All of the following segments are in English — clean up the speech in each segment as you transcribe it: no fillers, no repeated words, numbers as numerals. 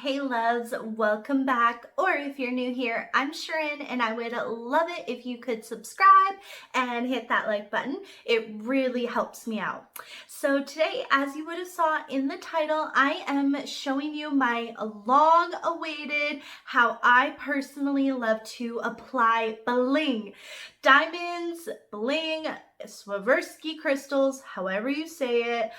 Hey loves, welcome back. Or if you're new here, I'm Sharon and I would love it if you could subscribe and hit that like button. It really helps me out. So today, as you would have saw in the title, I am showing you my long awaited how I personally love to apply bling. Diamonds, bling, Swarovski crystals, however you say it.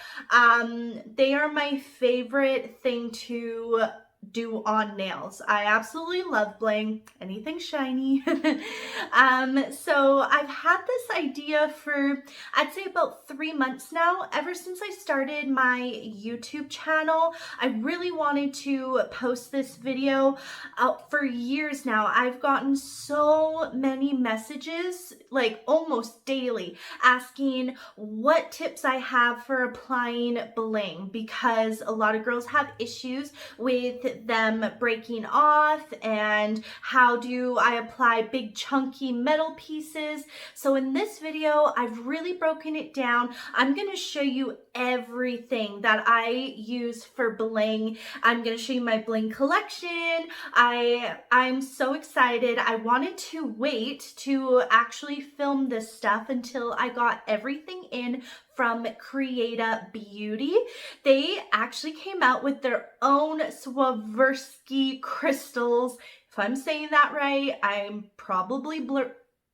They are my favorite thing to do on nails. I absolutely love bling, anything shiny. So I've had this idea for, I'd say about 3 months now. Ever since I started my YouTube channel, I really wanted to post this video out for years now. I've gotten so many messages, like almost daily, asking what tips I have for applying bling, because a lot of girls have issues with them breaking off, and how do I apply big chunky metal pieces. So in this video, I've really broken it down. I'm going to show you everything that I use for bling. I'm going to show you my bling collection. I'm so excited. I wanted to wait to actually film this stuff until I got everything in from Creata Beauty. They actually came out with their own Swarovski crystals. If I'm saying that right, I'm probably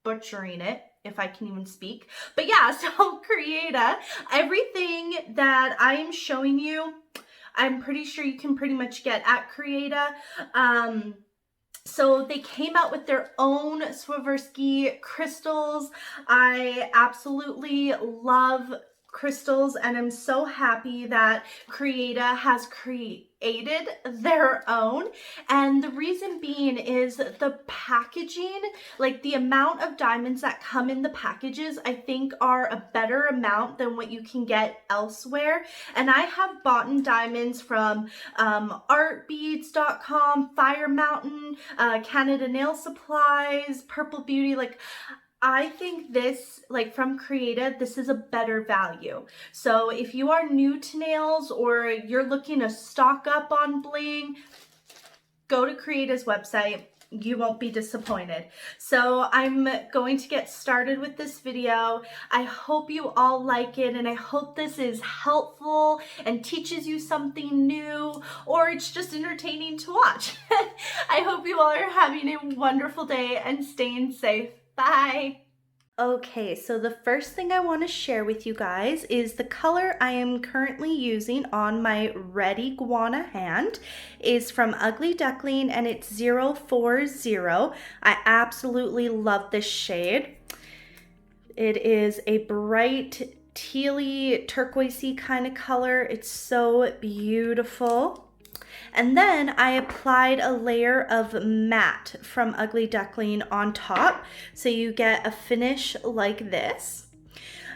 butchering it, if I can even speak. But yeah, so Creata, everything that I am showing you, I'm pretty sure you can pretty much get at Creata. So they came out with their own Swarovski crystals. I absolutely love crystals, and I'm so happy that Creata has created their own. And the reason being is the packaging, like the amount of diamonds that come in the packages, I think are a better amount than what you can get elsewhere. And I have bought diamonds from artbeads.com, Fire Mountain, Canada Nail Supplies, Purple Beauty. Like, I think this, like from Creata, this is a better value. So if you are new to nails or you're looking to stock up on bling, go to Creata's website. You won't be disappointed. So I'm going to get started with this video. I hope you all like it, and I hope this is helpful and teaches you something new, or it's just entertaining to watch. I hope you all are having a wonderful day and staying safe. Bye. Okay, so the first thing I want to share with you guys is the color I am currently using on my red iguana hand is from Ugly Duckling, and it's 040. I absolutely love this shade. It is a bright tealy turquoisey kind of color. It's so beautiful. And then I applied a layer of matte from Ugly Duckling on top, so you get a finish like this.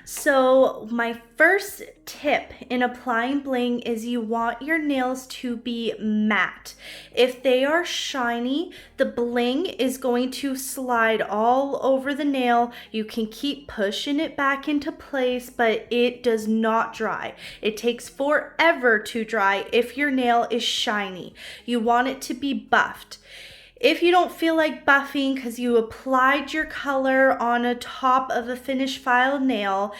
So my first tip in applying bling is you want your nails to be matte. If they are shiny, the bling is going to slide all over the nail. You can keep pushing it back into place, but it does not dry. It takes forever to dry if your nail is shiny. You want it to be buffed. If you don't feel like buffing because you applied your color on a top of a finished file nail,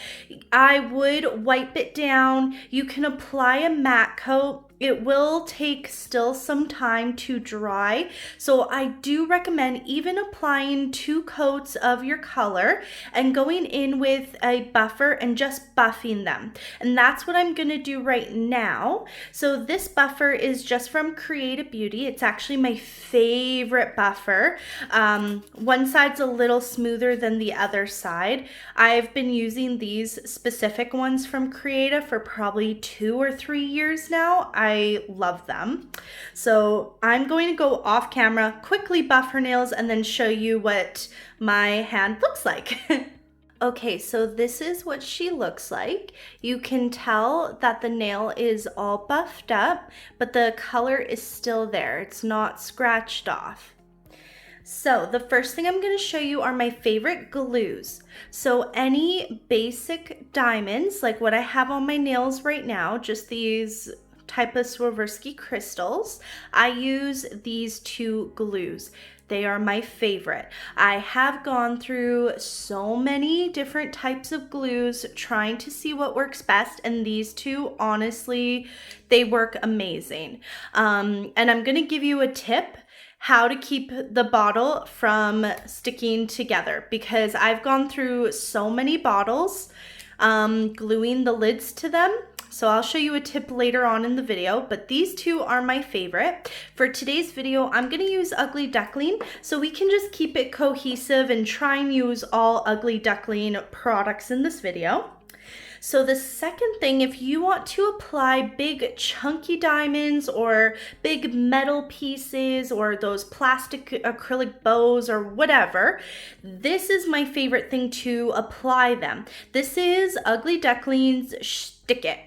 I would wipe it down. You can apply a matte coat. It will take still some time to dry, so I do recommend even applying 2 coats of your color and going in with a buffer and just buffing them. And that's what I'm gonna do right now. So this buffer is just from Creata Beauty. It's actually my favorite buffer. One side's a little smoother than the other side. I've been using these specific ones from Creata for probably 2 or 3 years now. I love them. So I'm going to go off camera, quickly buff her nails, and then show you what my hand looks like. Okay, so this is what she looks like. You can tell that the nail is all buffed up, but the color is still there. It's not scratched off. So the first thing I'm going to show you are my favorite glues. So any basic diamonds, like what I have on my nails right now, just these type of Swarovski crystals, I use these two glues. They are my favorite. I have gone through so many different types of glues trying to see what works best, and these two, honestly, they work amazing. And I'm gonna give you a tip how to keep the bottle from sticking together, because I've gone through so many bottles gluing the lids to them. So I'll show you a tip later on in the video, but these two are my favorite. For today's video, I'm gonna use Ugly Duckling so we can just keep it cohesive and try and use all Ugly Duckling products in this video. So the second thing, if you want to apply big chunky diamonds or big metal pieces or those plastic acrylic bows or whatever, this is my favorite thing to apply them. This is Ugly Duckling's Stick It.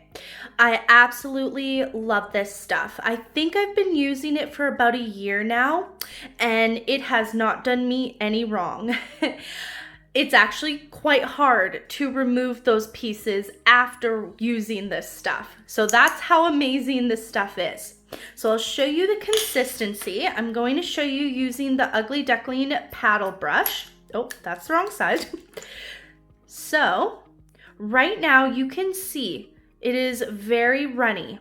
I absolutely love this stuff. I think I've been using it for about a year now, and it has not done me any wrong. It's actually quite hard to remove those pieces after using this stuff. So that's how amazing this stuff is. So I'll show you the consistency. I'm going to show you using the Ugly Duckling paddle brush. Oh, that's the wrong side. So right now you can see it is very runny.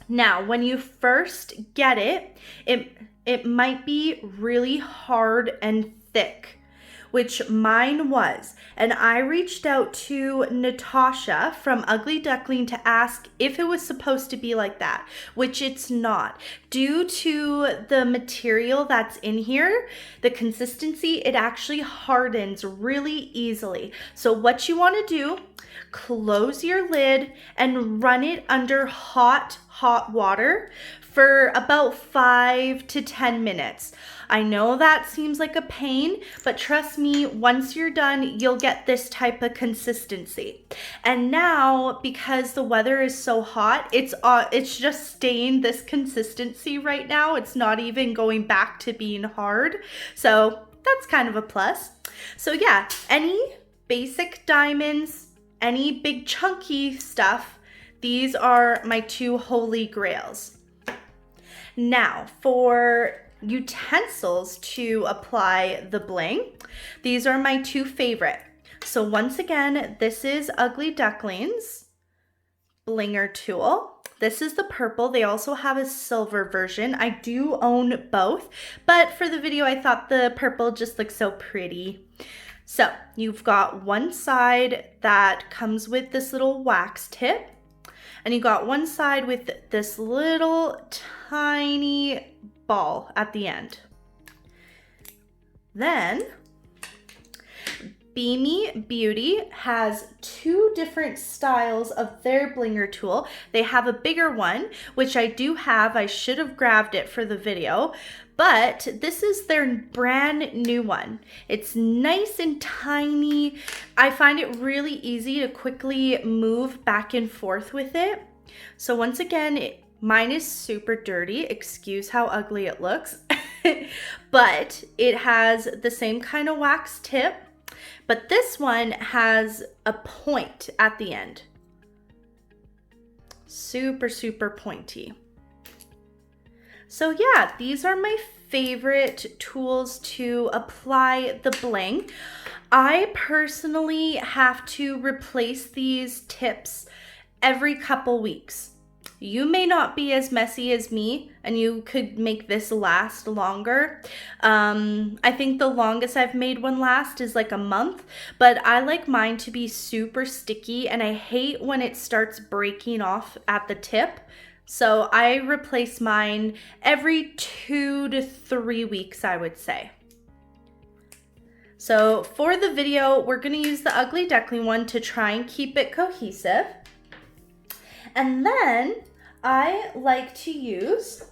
Now, when you first get it, it might be really hard and thick, which mine was. And I reached out to Natasha from Ugly Duckling to ask if it was supposed to be like that, which it's not. Due to the material that's in here, the consistency, it actually hardens really easily. So what you want to do, close your lid and run it under hot water for about 5 to 10 minutes. I know that seems like a pain, but trust me, once you're done, you'll get this type of consistency. And now, because the weather is so hot, it's just staying this consistency right now. It's not even going back to being hard. So that's kind of a plus. So yeah, any basic diamonds, any big chunky stuff, these are my two holy grails. Now, for utensils to apply the bling, these are my two favorite. So once again, this is Ugly Duckling's blinger tool. This is the purple. They also have a silver version. I do own both, but for the video, I thought the purple just looks so pretty. So you've got one side that comes with this little wax tip, and you got one side with this little tiny ball at the end. Then Bemi Beauty has two different styles of their blinger tool. They have a bigger one, which I do have. I should have grabbed it for the video, but this is their brand new one. It's nice and tiny. I find it really easy to quickly move back and forth with it. So once again, mine is super dirty. Excuse how ugly it looks, but it has the same kind of wax tip, but this one has a point at the end. Super, super pointy. So yeah, these are my favorite tools to apply the bling. I personally have to replace these tips every couple weeks. You may not be as messy as me, and you could make this last longer. I think the longest I've made one last is like a month, but I like mine to be super sticky, and I hate when it starts breaking off at the tip. So I replace mine every 2 to 3 weeks, I would say. So for the video, we're gonna use the Ugly Duckling one to try and keep it cohesive. And then I like to use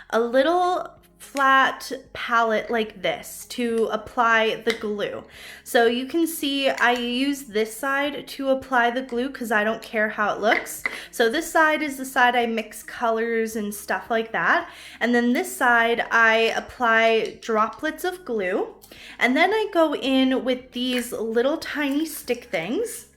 a little flat palette like this to apply the glue. So you can see I use this side to apply the glue because I don't care how it looks. So this side is the side I mix colors and stuff like that. And then this side I apply droplets of glue. And then I go in with these little tiny stick things.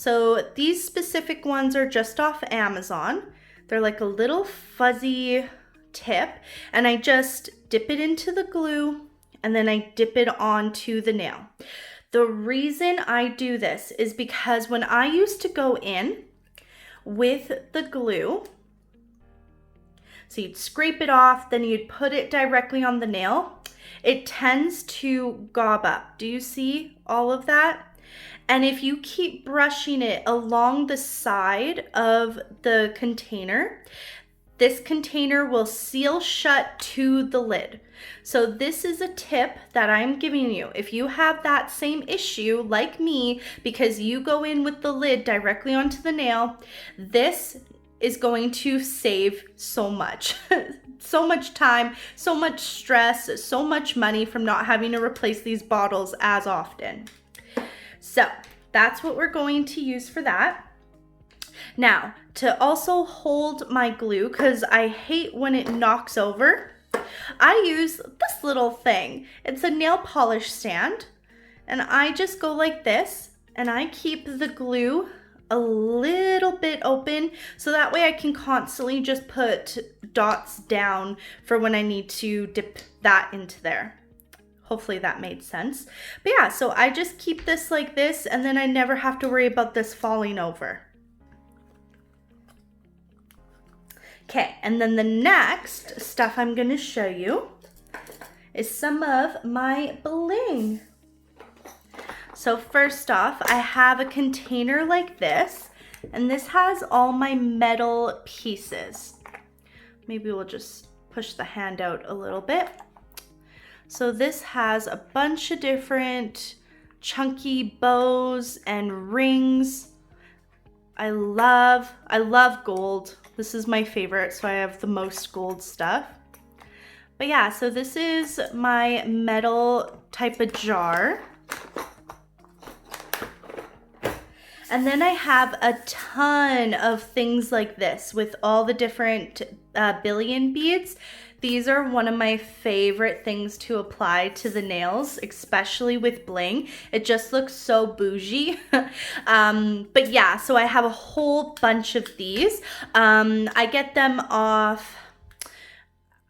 So these specific ones are just off Amazon. They're like a little fuzzy tip, and I just dip it into the glue and then I dip it onto the nail. The reason I do this is because when I used to go in with the glue, so you'd scrape it off, then you'd put it directly on the nail, it tends to gob up. Do you see all of that? And if you keep brushing it along the side of the container, this container will seal shut to the lid. So this is a tip that I'm giving you. If you have that same issue like me, because you go in with the lid directly onto the nail, this is going to save so much. So much time, so much stress, so much money from not having to replace these bottles as often. So that's what we're going to use for that. Now, to also hold my glue, because I hate when it knocks over, I use this little thing. It's a nail polish stand, and I just go like this, and I keep the glue a little bit open, so that way I can constantly just put dots down for when I need to dip that into there. Hopefully that made sense. But yeah, so I just keep this like this, and then I never have to worry about this falling over. Okay, and then the next stuff I'm gonna show you is some of my bling. So first off, I have a container like this, and this has all my metal pieces. Maybe we'll just push the hand out a little bit. So this has a bunch of different chunky bows and rings. I love gold. This is my favorite, so I have the most gold stuff. But yeah, so this is my metal type of jar. And then I have a ton of things like this with all the different billion beads. These are one of my favorite things to apply to the nails, especially with bling. It just looks so bougie. But yeah, so I have a whole bunch of these. I get them off,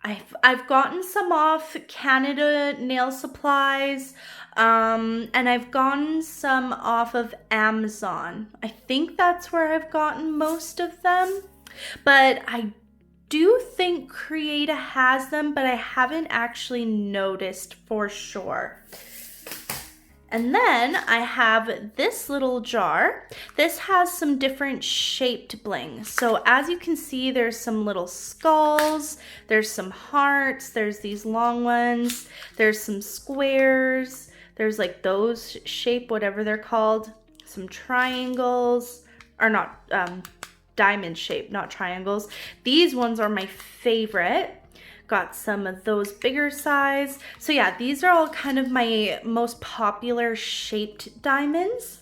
I've gotten some off Canada Nail Supplies, and I've gotten some off of Amazon. I think that's where I've gotten most of them, but I do think Creata has them, but I haven't actually noticed for sure. And then I have this little jar. This has some different shaped bling. So as you can see, there's some little skulls, there's some hearts, there's these long ones, there's some squares, there's like those shape, whatever they're called, some triangles, or not, diamond shape, not triangles. These ones are my favorite. Got some of those bigger size. So yeah, these are all kind of my most popular shaped diamonds.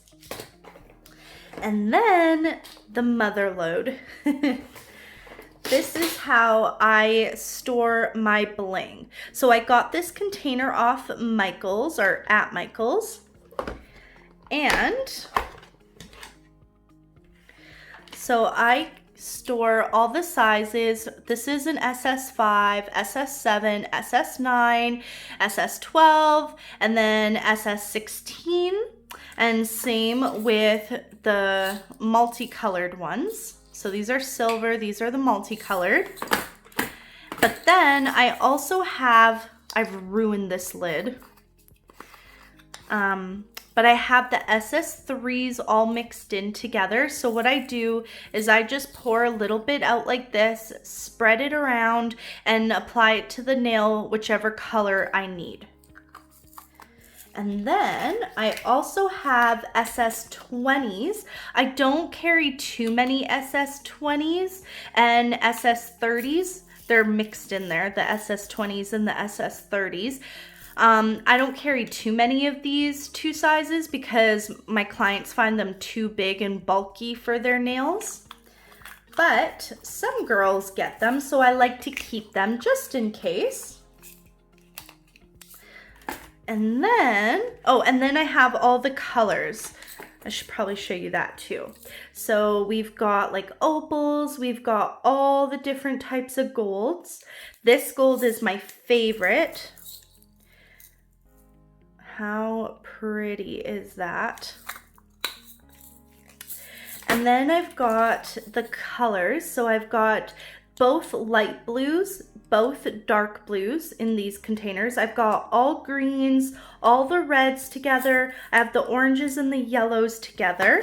And then the mother load. This is how I store my bling. So I got this container off Michael's, or at Michael's. And so I store all the sizes. This is an SS5, SS7, SS9, SS12, and then SS16. And same with the multicolored ones. So these are silver, these are the multicolored. But then I also have, I've ruined this lid. But I have the SS3s all mixed in together. So what I do is I just pour a little bit out like this, spread it around, and apply it to the nail, whichever color I need. And then I also have SS20s. I don't carry too many SS20s and SS30s. They're mixed in there, the SS20s and the SS30s. I don't carry too many of these two sizes because my clients find them too big and bulky for their nails. But some girls get them, so I like to keep them just in case. And then, oh, and then I have all the colors. I should probably show you that too. So we've got like opals, we've got all the different types of golds. This gold is my favorite. How pretty is that? And then I've got the colors. So I've got both light blues, both dark blues in these containers. I've got all greens, all the reds together. I have the oranges and the yellows together.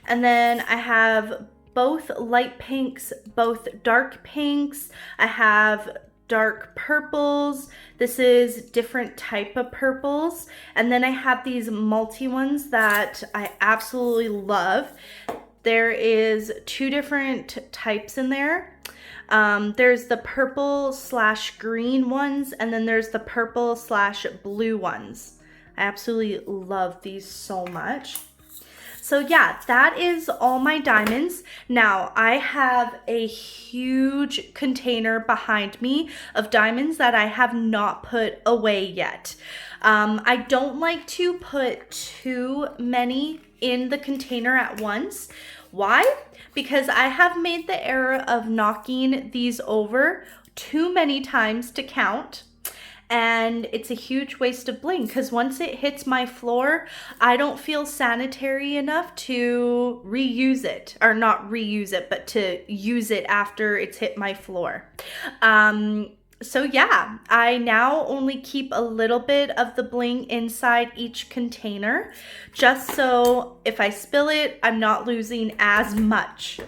And then I have both light pinks, both dark pinks. I have dark purples. This is different type of purples. And then I have these multi ones that I absolutely love. There is 2 different types in there. There's the purple / green ones, and then there's the purple / blue ones. I absolutely love these so much. So yeah, that is all my diamonds. Now I have a huge container behind me of diamonds that I have not put away yet. I don't like to put too many in the container at once. Why? Because I have made the error of knocking these over too many times to count. And it's a huge waste of bling because once it hits my floor, I don't feel sanitary enough to reuse it, or not reuse it, but to use it after it's hit my floor. So yeah, I now only keep a little bit of the bling inside each container, just so if I spill it, I'm not losing as much.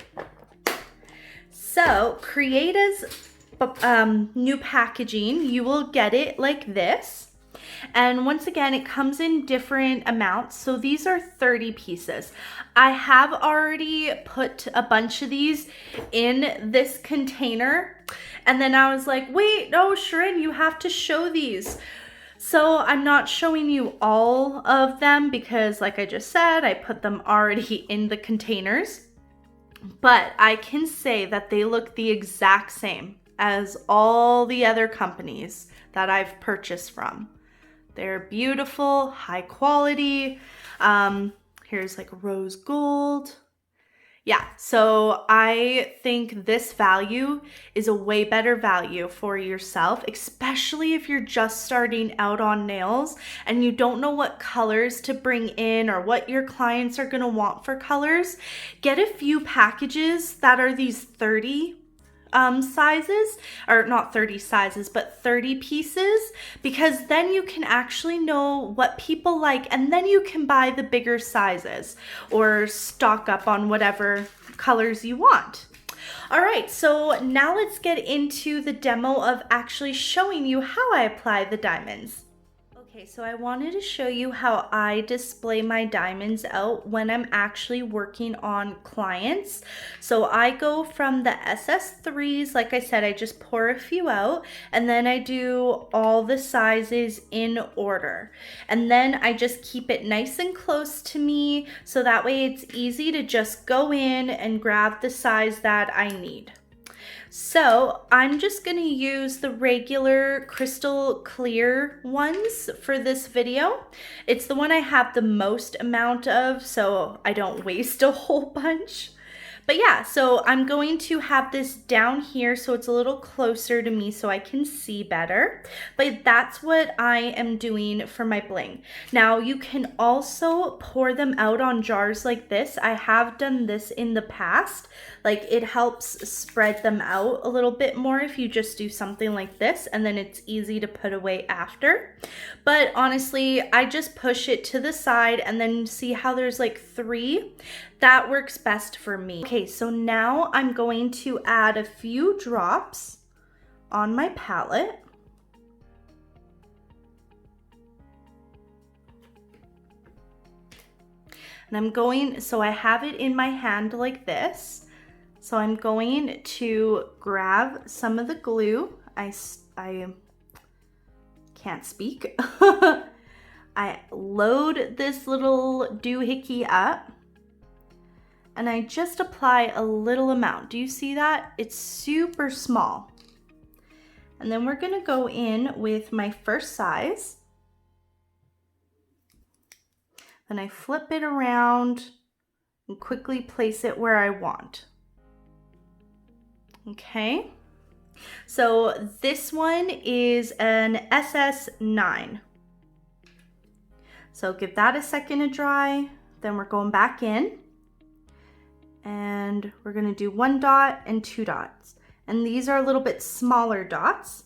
So Creata's new packaging, you will get it like this. And once again, it comes in different amounts. So these are 30 pieces. I have already put a bunch of these in this container. And then I was like, wait, no, Sharon, you have to show these. So I'm not showing you all of them because like I just said, I put them already in the containers. But I can say that they look the exact same as all the other companies that I've purchased from. They're beautiful, high quality. Here's like rose gold. Yeah, so I think this value is a way better value for yourself, especially if you're just starting out on nails and you don't know what colors to bring in or what your clients are gonna want for colors. Get a few packages that are these 30 sizes, or not 30 sizes, but 30 pieces, because then you can actually know what people like and then you can buy the bigger sizes or stock up on whatever colors you want. All right, so now let's get into the demo of actually showing you how I apply the diamonds. Okay, so I wanted to show you how I display my diamonds out when I'm actually working on clients. So I go from the SS3s, like I said, I just pour a few out, and then I do all the sizes in order. And then I just keep it nice and close to me, so that way it's easy to just go in and grab the size that I need. So I'm just going to use the regular crystal clear ones for this video. It's the one I have the most amount of, so I don't waste a whole bunch. But yeah, so I'm going to have this down here so it's a little closer to me so I can see better. But that's what I am doing for my bling. Now you can also pour them out on jars like this. I have done this in the past. Like it helps spread them out a little bit more if you just do something like this, and then it's easy to put away after. But honestly, I just push it to the side and then see how there's like 3. That works best for me. Okay, so now I'm going to add a few drops on my palette. And I'm going, so I have it in my hand like this. So I'm going to grab some of the glue. I can't speak. I load this little doohickey up. And I just apply a little amount. Do you see that? It's super small. And then we're gonna go in with my first size. Then I flip it around and quickly place it where I want. Okay, so this one is an SS9. So give that a second to dry. Then we're going back in and we're gonna do 1 dot and 2 dots. And these are a little bit smaller dots.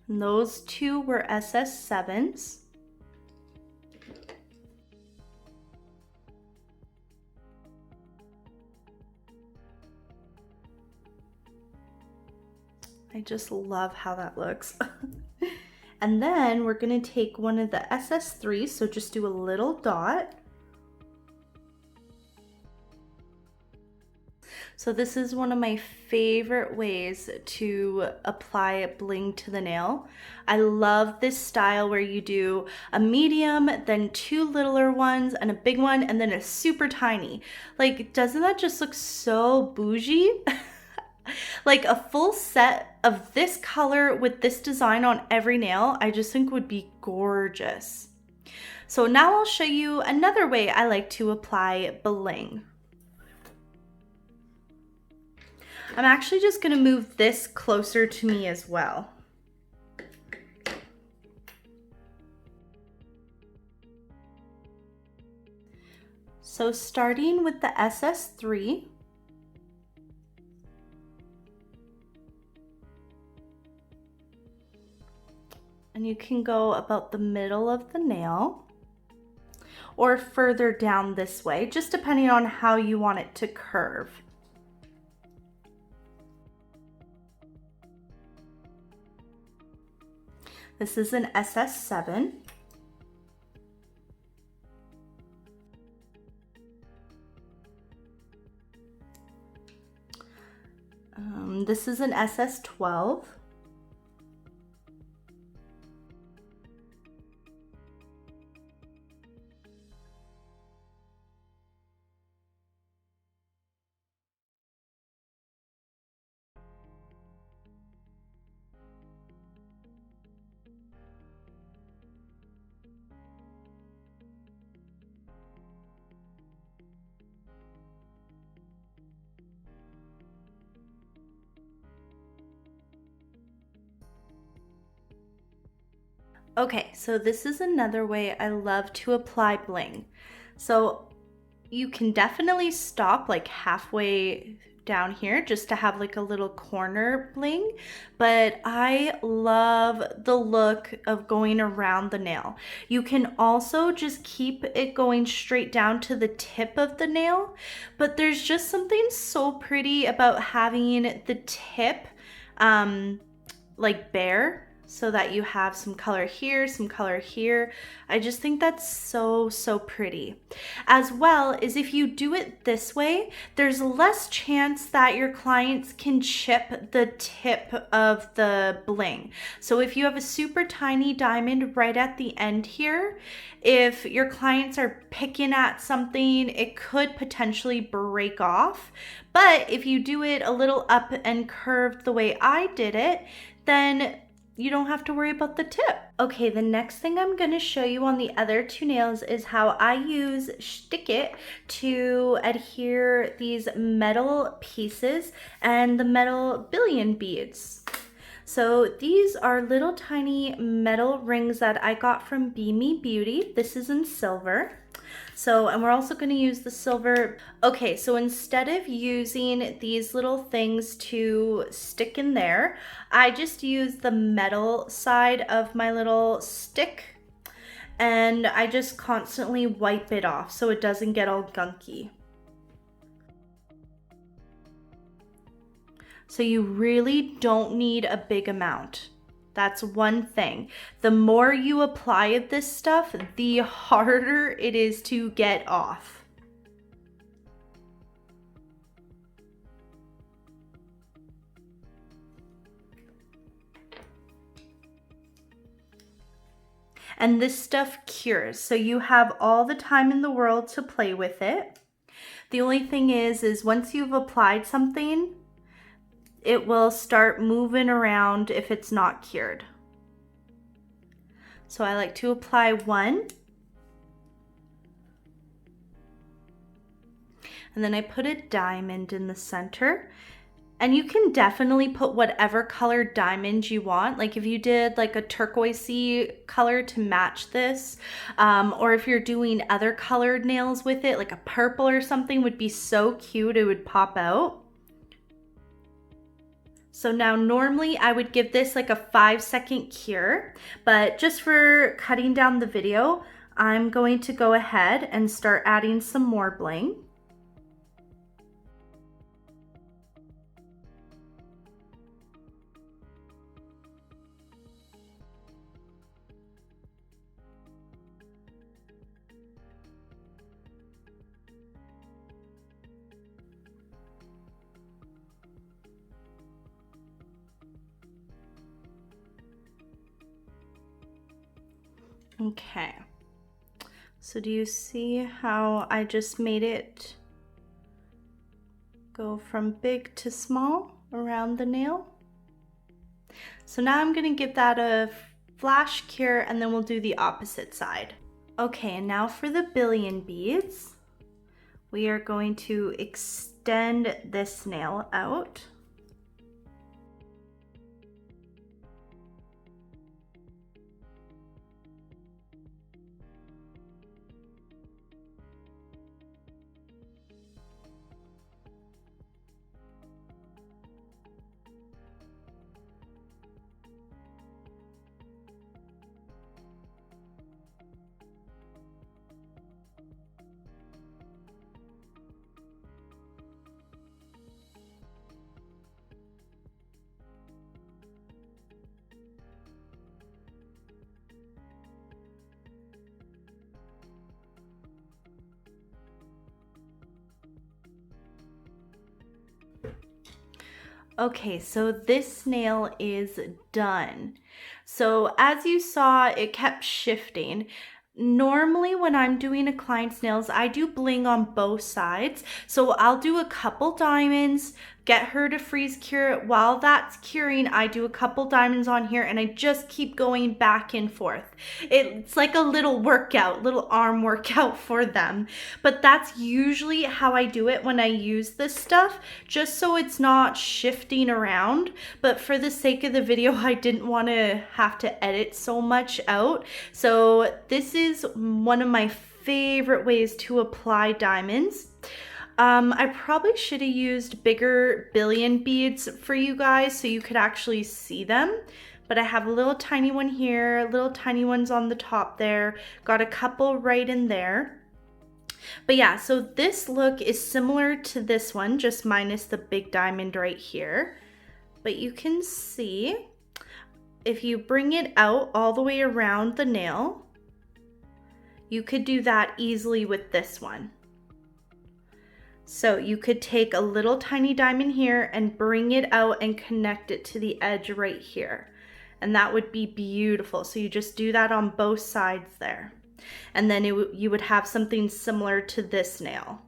And those two were SS7s. I just love how that looks. And then we're gonna take one of the SS3s, so just do a little dot. So this is one of my favorite ways to apply bling to the nail. I love this style where you do a medium, then 2 littler ones and a big one, and then a super tiny. Like, doesn't that just look so bougie? Like a full set of this color with this design on every nail, I just think would be gorgeous. So now I'll show you another way I like to apply bling. I'm actually just gonna move this closer to me as well. So starting with the SS3, and you can go about the middle of the nail or further down this way, just depending on how you want it to curve. This is an SS7. This is an SS12. Okay, so this is another way I love to apply bling. So you can definitely stop like halfway down here just to have like a little corner bling, but I love the look of going around the nail. You can also just keep it going straight down to the tip of the nail, but there's just something so pretty about having the tip like bare, so that you have some color here, some color here. I just think that's so, so pretty. As well as if you do it this way, there's less chance that your clients can chip the tip of the bling. So if you have a super tiny diamond right at the end here, if your clients are picking at something, it could potentially break off. But if you do it a little up and curved the way I did it, then you don't have to worry about the tip. Okay, the next thing I'm gonna show you on the other 2 nails is how I use Stick It to adhere these metal pieces and the metal billion beads. So these are little tiny metal rings that I got from Bemi Beauty. This is in silver. So, and we're also going to use the silver. Okay, so instead of using these little things to stick in there, I just use the metal side of my little stick and I just constantly wipe it off so it doesn't get all gunky. So you really don't need a big amount. That's one thing. The more you apply of this stuff, the harder it is to get off. And this stuff cures, so you have all the time in the world to play with it. The only thing is once you've applied something, it will start moving around if it's not cured. So I like to apply one. And then I put a diamond in the center. And you can definitely put whatever colored diamond you want. Like if you did like a turquoisey color to match this, or if you're doing other colored nails with it, like a purple or something would be so cute, it would pop out. So now normally I would give this like a 5-second cure, but just for cutting down the video, I'm going to go ahead and start adding some more bling. Okay, so do you see how I just made it go from big to small around the nail? So now I'm gonna give that a flash cure and then we'll do the opposite side. Okay, and now for the billion beads, we are going to extend this nail out. Okay, so this nail is done. So as you saw, it kept shifting. Normally when I'm doing a client's nails, I do bling on both sides. So I'll do a couple diamonds, get her to freeze cure it. While that's curing, I do a couple diamonds on here and I just keep going back and forth. It's like a little workout, little arm workout for them. But that's usually how I do it when I use this stuff, just so it's not shifting around. But for the sake of the video, I didn't want to have to edit so much out. So this is one of my favorite ways to apply diamonds. I probably should have used bigger billion beads for you guys so you could actually see them. But I have a little tiny one here, little tiny ones on the top there, got a couple right in there. But yeah, so this look is similar to this one, just minus the big diamond right here. But you can see, if you bring it out all the way around the nail, you could do that easily with this one. So you could take a little tiny diamond here and bring it out and connect it to the edge right here. And that would be beautiful. So you just do that on both sides there. And then you would have something similar to this nail.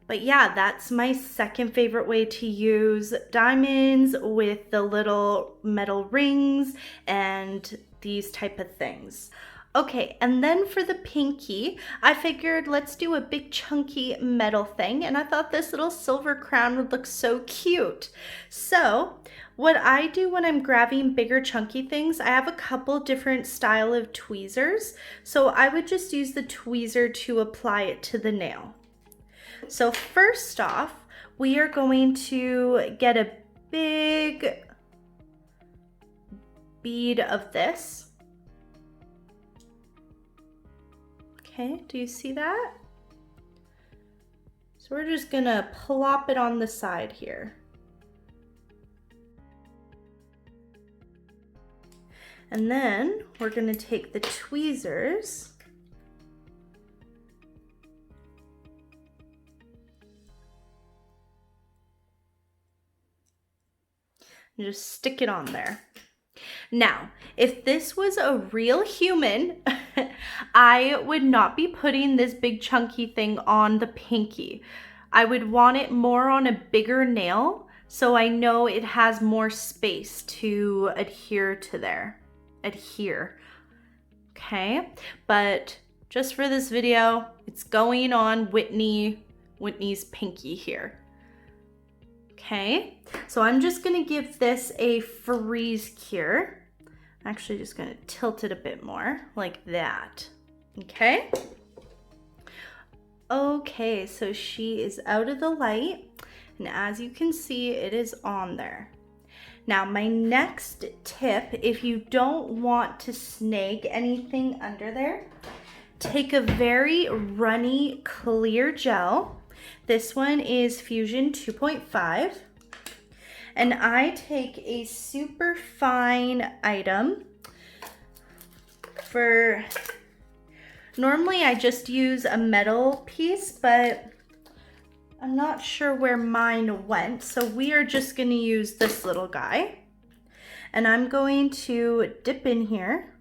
But yeah, that's my second favorite way to use diamonds with the little metal rings and these type of things. Okay, and then for the pinky, I figured let's do a big chunky metal thing, and I thought this little silver crown would look so cute. So what I do when I'm grabbing bigger chunky things, I have a couple different style of tweezers. So I would just use the tweezer to apply it to the nail. So first off, we are going to get a big bead of this. Okay, do you see that? So we're just gonna plop it on the side here. And then we're gonna take the tweezers and just stick it on there. Now, if this was a real human, I would not be putting this big chunky thing on the pinky. I would want it more on a bigger nail so I know it has more space to adhere to there. Okay, but just for this video, it's going on Whitney's pinky here. Okay, so I'm just gonna give this a freeze cure. I'm actually just gonna tilt it a bit more like that. Okay. Okay, so she is out of the light, and as you can see, it is on there. Now, my next tip, if you don't want to snag anything under there, take a very runny clear gel. This one is Fusion 2.5. And I take a super fine item for, normally I just use a metal piece, but I'm not sure where mine went. So we are just gonna use this little guy. And I'm going to dip in here.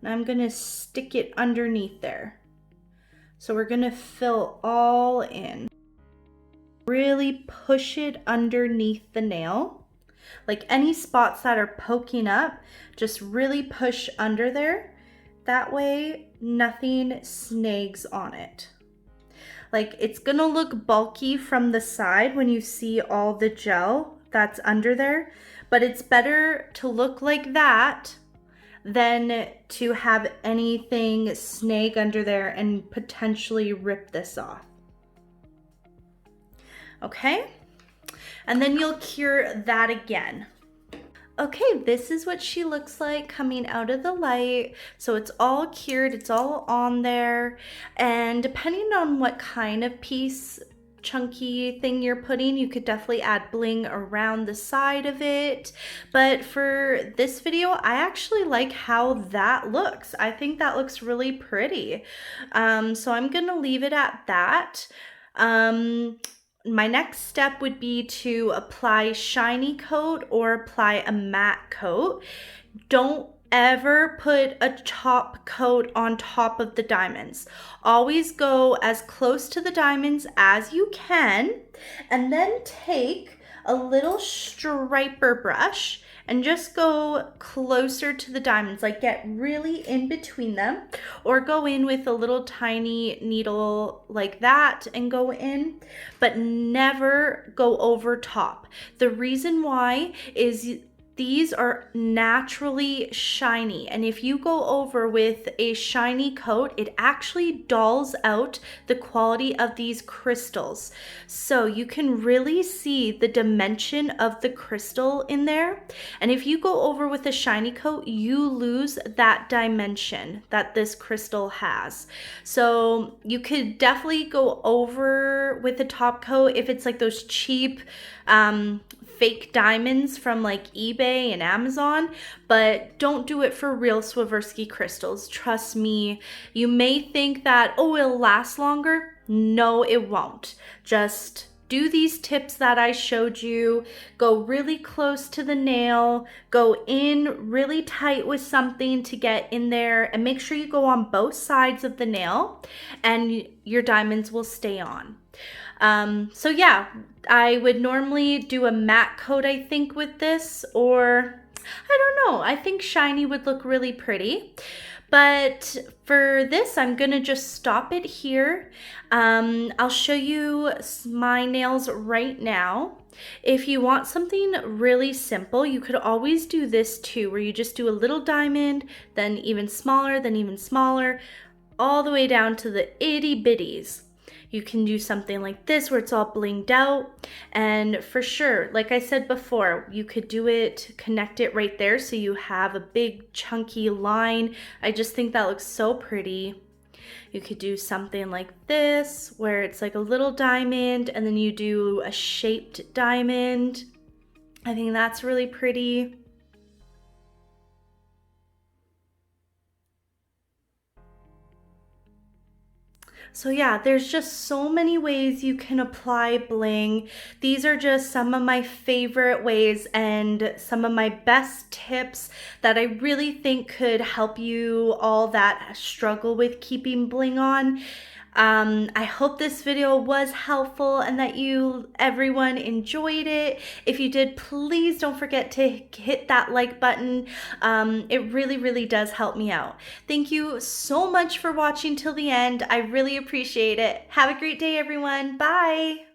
And I'm gonna stick it underneath there. So we're gonna fill all in. Really push it underneath the nail. Like any spots that are poking up, just really push under there. That way nothing snags on it. Like it's gonna look bulky from the side when you see all the gel that's under there, but it's better to look like that than to have anything snag under there and potentially rip this off. Okay, and then you'll cure that again. Okay, this is what she looks like coming out of the light. So it's all cured, it's all on there. And depending on what kind of piece, chunky thing you're putting, you could definitely add bling around the side of it. But for this video, I actually like how that looks. I think that looks really pretty. So I'm gonna leave it at that. My next step would be to apply shiny coat or apply a matte coat. Don't ever put a top coat on top of the diamonds. Always go as close to the diamonds as you can, and then take a little striper brush and just go closer to the diamonds, like get really in between them, or go in with a little tiny needle like that and go in, but never go over top. The reason why is these are naturally shiny, and if you go over with a shiny coat, it actually dulls out the quality of these crystals. So you can really see the dimension of the crystal in there. And if you go over with a shiny coat, you lose that dimension that this crystal has. So you could definitely go over with a top coat if it's like those cheap fake diamonds from like eBay and Amazon, but don't do it for real Swarovski crystals. Trust me, you may think that, oh, it'll last longer. No, it won't. Just do these tips that I showed you. Go really close to the nail, go in really tight with something to get in there, and make sure you go on both sides of the nail and your diamonds will stay on. So yeah, I would normally do a matte coat, I think, with this, or I don't know, I think shiny would look really pretty. But for this, I'm gonna just stop it here. I'll show you my nails right now. If you want something really simple, you could always do this too, where you just do a little diamond, then even smaller, all the way down to the itty bitties. You can do something like this where it's all blinged out, and for sure, like I said before, you could do it, connect it right there so you have a big chunky line. I just think that looks so pretty. You could do something like this where it's like a little diamond and then you do a shaped diamond. I think that's really pretty. So yeah, there's just so many ways you can apply bling. These are just some of my favorite ways and some of my best tips that I really think could help you all that struggle with keeping bling on. I hope this video was helpful and that everyone enjoyed it. If you did, please don't forget to hit that like button. It really, really does help me out. Thank you so much for watching till the end. I really appreciate it. Have a great day, everyone. Bye.